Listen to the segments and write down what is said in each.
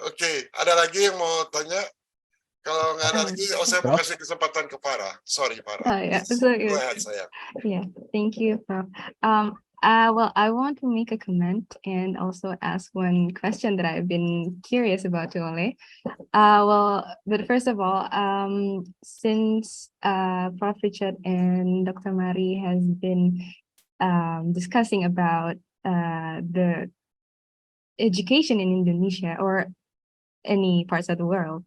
Oke, ada lagi yang mau tanya? Kalau nggak ada lagi, saya mau Prof? kasih kesempatan ke Farah. Sorry, Farah. Oh, yeah. Please. So, Go ahead, sayang. yeah, thank you, Prof. Well, I want to make a comment and also ask one question that I've been curious about to Ole. But first of all, since Prof. Richard and Dr. Mari has been discussing about the education in Indonesia or any parts of the world,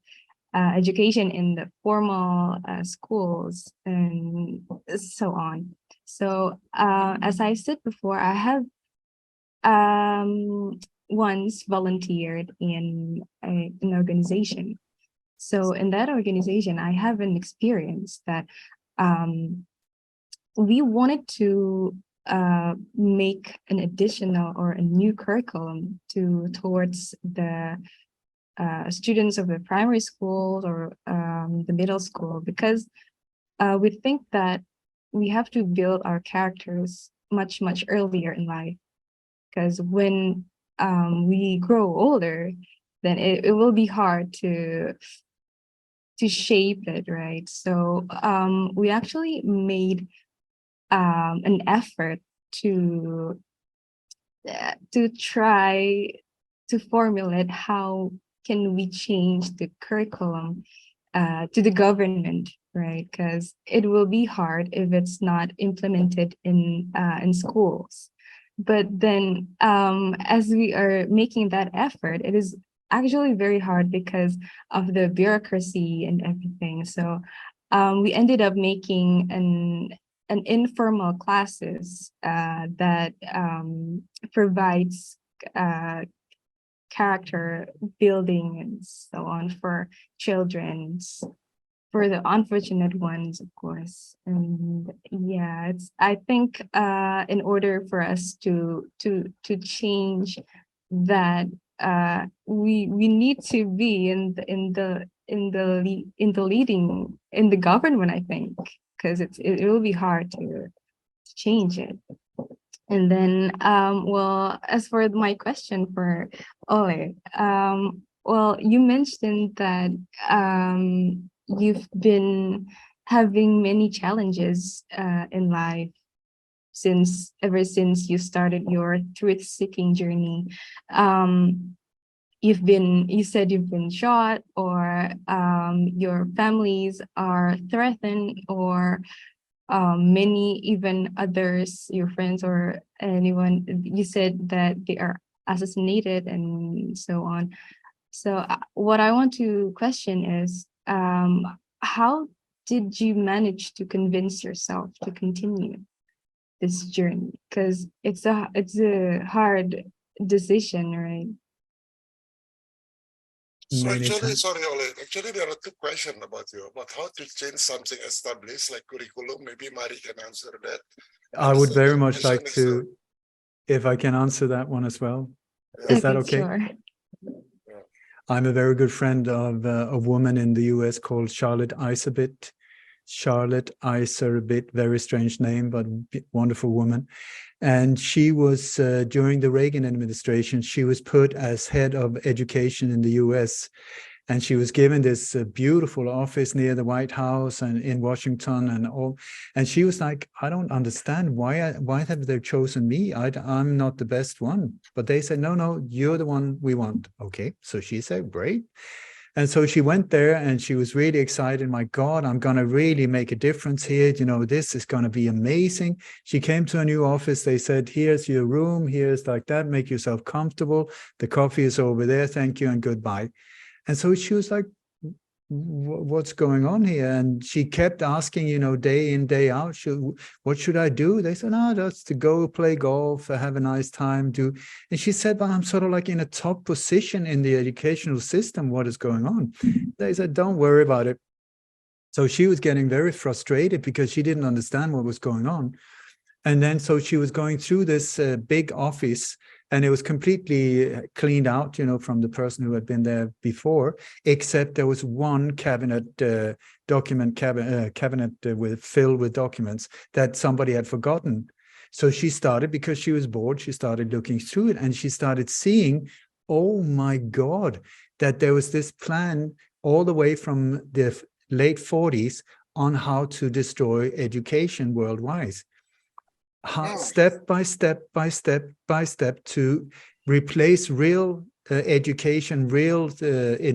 education in the formal schools and so on. So as I said before, I have once volunteered in an organization. So in that organization, I have an experience that we wanted to make an additional or a new curriculum towards the students of the primary schools or the middle school, because we think that we have to build our characters much earlier in life. Because when we grow older, then it will be hard to shape it, right? So we actually made an effort to try to formulate how can we change the curriculum to the government, right? Because it will be hard if it's not implemented in schools. But then as we are making that effort, it is actually very hard because of the bureaucracy and everything. So we ended up making an informal classes that provides character building and so on for children, for the unfortunate ones, of course. And yeah, I think in order for us to change that, we need to be in the leading in the government, I think, because it will be hard to change it. And then, well, as for my question for Ole, well, you mentioned that you've been having many challenges in life ever since you started your truth-seeking journey. You said you've been shot, or your families are threatened, or many even others, your friends or anyone, you said that they are assassinated and so on. So what I want to question is, how did you manage to convince yourself to continue this journey? Because it's a hard decision, right? So actually, sorry, Ole. Actually, there are two questions about you, about how to change something established like curriculum. Maybe Mari can answer that. I would very much like to, if I can answer that one as well. Yeah. Is that okay? Sure. Yeah. I'm a very good friend of a woman in the US called Charlotte Iserbyt. Charlotte Iserbyt, very strange name, but wonderful woman. And she was, during the Reagan administration, she was put as head of education in the US. And she was given this beautiful office near the White House and in Washington and all. And she was like, I don't understand why have they chosen me? I'm not the best one. But they said, no, you're the one we want. Okay, so she said, great. And so she went there and she was really excited. My God, I'm going to really make a difference here. You know, this is going to be amazing. She came to a new office. They said, here's your room. Here's like that. Make yourself comfortable. The coffee is over there. Thank you and goodbye. And so she was like, what's going on here? And she kept asking, you know, day in, day out, what should I do? They said, no, that's to go play golf, have a nice time. And she said, but I'm sort of like in a top position in the educational system. What is going on? They said, don't worry about it. So she was getting very frustrated because she didn't understand what was going on. And then so she was going through this big office, and it was completely cleaned out, you know, from the person who had been there before, except there was one cabinet filled with documents that somebody had forgotten. So she started, because she was bored, she started looking through it, and she started seeing oh my God, that there was this plan all the way from the late 40s on how to destroy education worldwide. How, step by step by step by step, to replace real education, real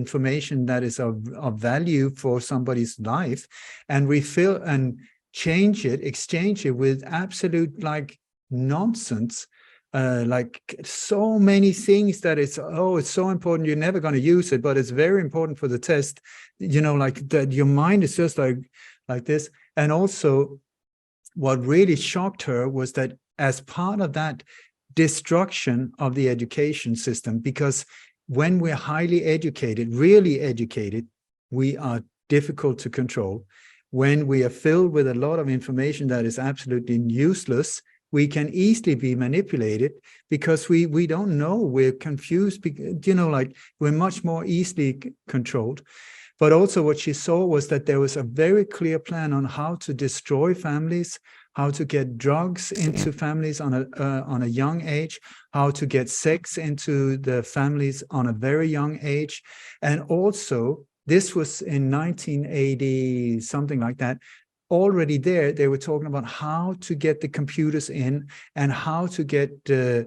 information that is of value for somebody's life, and refill and change it, exchange it with absolute like nonsense, like so many things that it's, oh, it's so important, you're never going to use it, but it's very important for the test, you know, like that your mind is just like this. And also what really shocked her was that as part of that destruction of the education system, because when we're highly educated, really educated, we are difficult to control. When we are filled with a lot of information that is absolutely useless, we can easily be manipulated because we don't know, we're confused, you know, like we're much more easily controlled. But also what she saw was that there was a very clear plan on how to destroy families, how to get drugs into families on a young age, how to get sex into the families on a very young age. And also, this was in 1980, something like that. Already there, they were talking about how to get the computers in and how to get the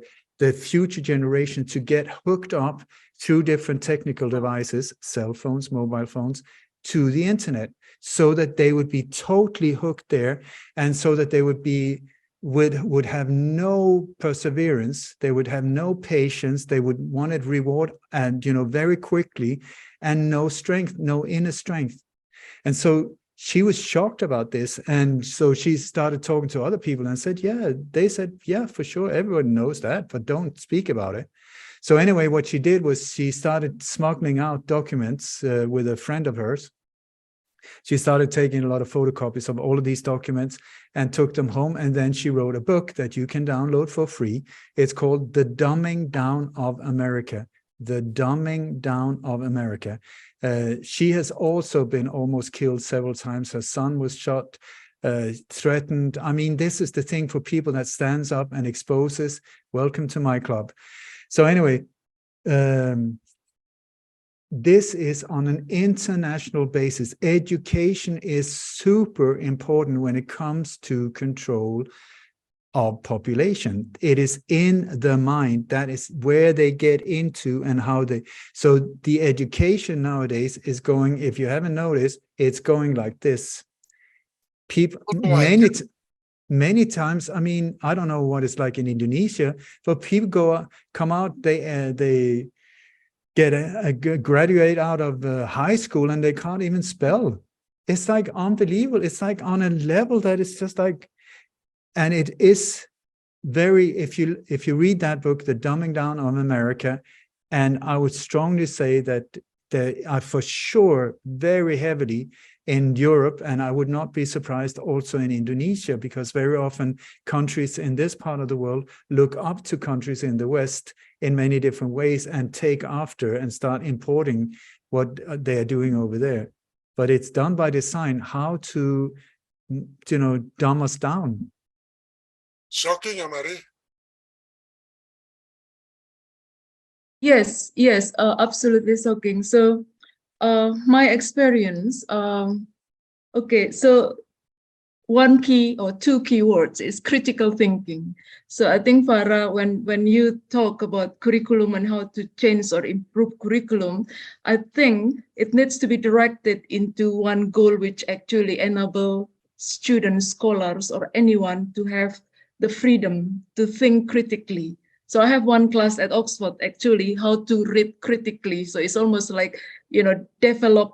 future generation to get hooked up through different technical devices, cell phones, mobile phones, to the internet, so that they would be totally hooked there, and so that they would have no perseverance, they would have no patience, they would want it reward and, you know, very quickly, and no strength, no inner strength. And so she was shocked about this. And so she started talking to other people and said, yeah, they said, yeah, for sure, everyone knows that, but don't speak about it. So anyway, what she did was she started smuggling out documents with a friend of hers. She started taking a lot of photocopies of all of these documents and took them home. And then she wrote a book that you can download for free. It's called The Dumbing Down of America. The Dumbing Down of America. She has also been almost killed several times. Her son was shot, threatened. I mean, this is the thing for people that stands up and exposes. Welcome to my club. So anyway, this is on an international basis. Education is super important when it comes to control of population. It is in the mind. That is where they get into and how they, so the education nowadays is going, if you haven't noticed, it's going like this. People, many times, I mean, I don't know what it's like in Indonesia, but people come out, they graduate out of high school and they can't even spell. It's like unbelievable. It's like on a level that is just like, and it is very, if you read that book, The Dumbing Down of America, and I would strongly say that they are for sure very heavily in Europe, and I would not be surprised also in Indonesia, because very often countries in this part of the world look up to countries in the West in many different ways and take after and start importing what they're doing over there. But it's done by design, how to, you know, dumb us down. Shocking, Amari. Yes, absolutely shocking. So my experience, okay, so one key or two keywords is critical thinking. So I think, Farah, when you talk about curriculum and how to change or improve curriculum, I think it needs to be directed into one goal, which actually enable students, scholars, or anyone to have the freedom to think critically. So I have one class at Oxford, actually, how to read critically. So it's almost like, you know, develop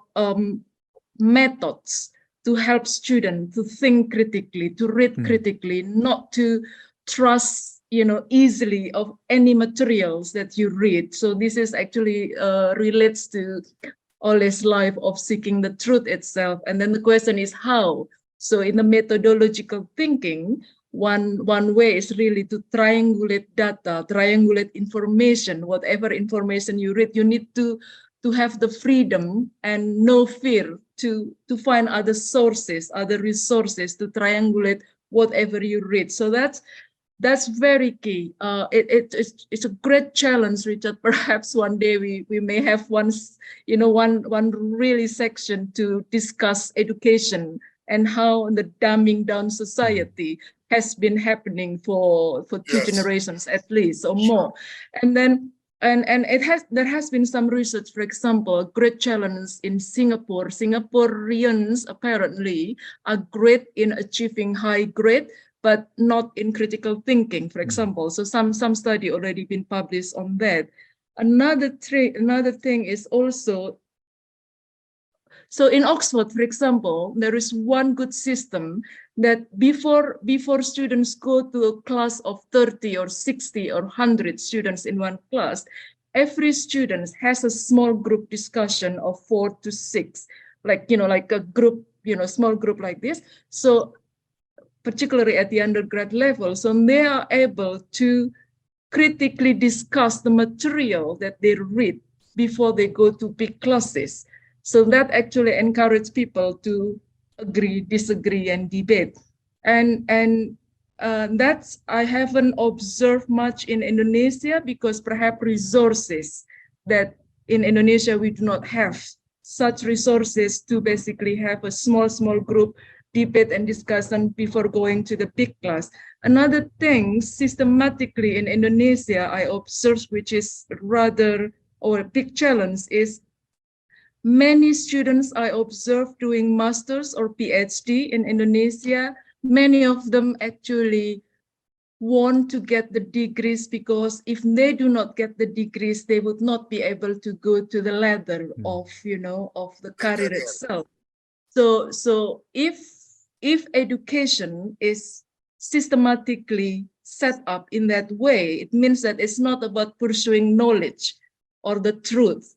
methods to help students to think critically, to read critically, not to trust, you know, easily of any materials that you read. So this is actually relates to Ole's life of seeking the truth itself. And then the question is how? So in the methodological thinking, one way is really to triangulate data, triangulate information. Whatever information you read, you need to have the freedom and no fear to find other sources, other resources to triangulate whatever you read. So that's that's very key. It's a great challenge, Richard. Perhaps one day we may have one really section to discuss education and how the dumbing down society has been happening for two Yes. generations at least or Sure. more. And then there has been some research, for example, great challenge in Singapore. Singaporeans apparently are great in achieving high grade, but not in critical thinking, for example. So some study already been published on that. Another thing is also, so in Oxford, for example, there is one good system that before students go to a class of 30 or 60 or 100 students in one class, every student has a small group discussion of 4 to 6, like a group, small group like this. So particularly at the undergrad level, so they are able to critically discuss the material that they read before they go to big classes. So that actually encourages people to agree, disagree, and debate. And that's, I haven't observed much in Indonesia, because perhaps resources that in Indonesia we do not have such resources to basically have a small group debate and discussion before going to the big class. Another thing systematically in Indonesia I observed, which is rather or a big challenge, is many students I observed doing masters or PhD in Indonesia, many of them actually want to get the degrees, because if they do not get the degrees, they would not be able to go to the ladder of the career itself. So if education is systematically set up in that way, it means that it's not about pursuing knowledge or the truth,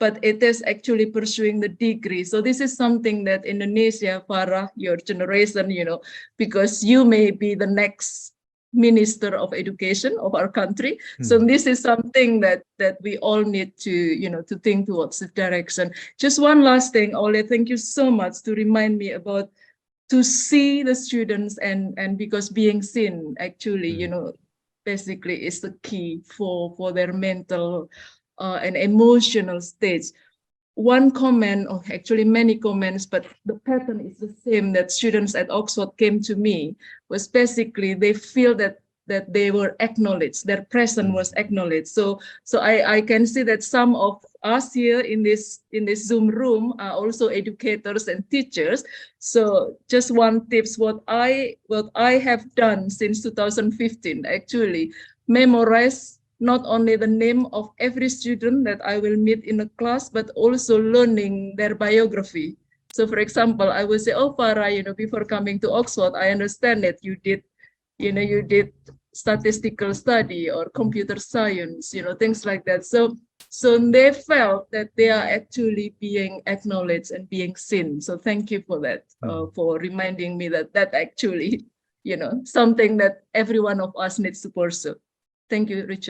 but it is actually pursuing the degree. So this is something that Indonesia, Farah, your generation, because you may be the next Minister of Education of our country. So this is something that we all need to to think towards the direction. Just one last thing, Ole, thank you so much to remind me about to see the students, and because being seen actually basically is the key for their mental and emotional states. One comment, or actually many comments, but the pattern is the same, that students at Oxford came to me, was basically they feel that they were acknowledged, their presence was acknowledged. So I can see that some of us here in this Zoom room are also educators and teachers. So just one tips, what I have done since 2015, actually memorize not only the name of every student that I will meet in a class, but also learning their biography. So for example, I will say, oh, Farah, before coming to Oxford, I understand that you did statistical study or computer science, things like that. So they felt that they are actually being acknowledged and being seen. So thank you for that, for reminding me that actually, something that every one of us needs to pursue. Thank you, Richard.